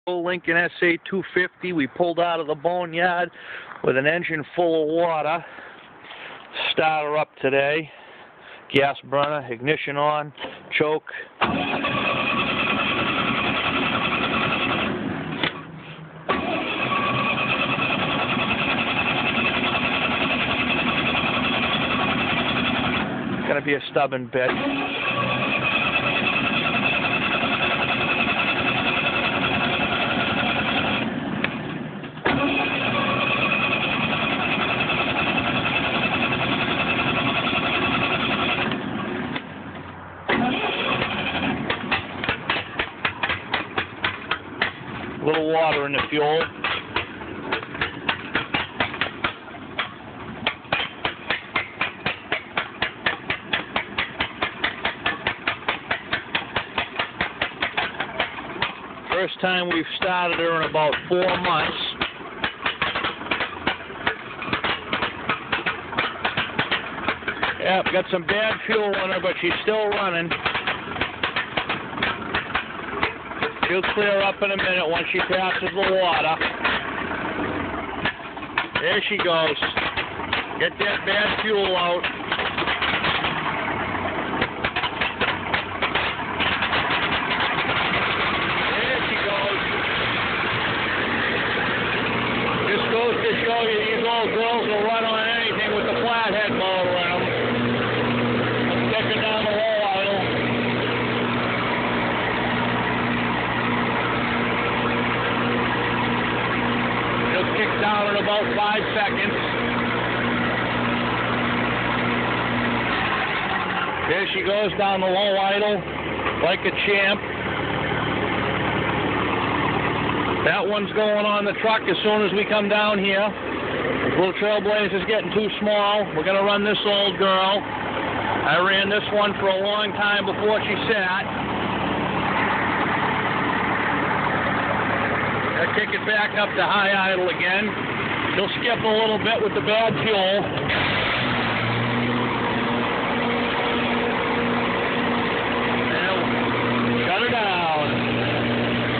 Lincoln SA-250. We pulled out of the boneyard with an engine full of water. Starter up today. Gas burner, ignition on, choke. It's gonna be a stubborn bit. A little water in the fuel. First time we've started her in about 4 months. Yep, got some bad fuel in her, but she's still running. She'll clear up in a minute once she passes the water. There she goes. Get that bad fuel out. There she goes. Just goes to show you these old girls will run on anything with the flathead motor in them. I'm sticking down the low idle. Kick down in about 5 seconds. There she goes down the low idle like a champ. That one's going on the truck as soon as we come down here. This little Trailblazer's getting too small. We're going to run this old girl. I ran this one for a long time before she sat. I kick it back up to high idle again. She'll skip a little bit with the bad fuel. And shut her down.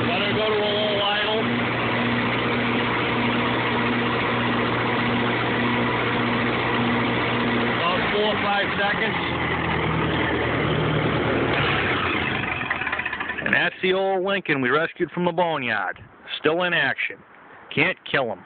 Let her go to a low idle. About 4 or 5 seconds. And that's the old Lincoln we rescued from the boneyard. Still in action. Can't kill him.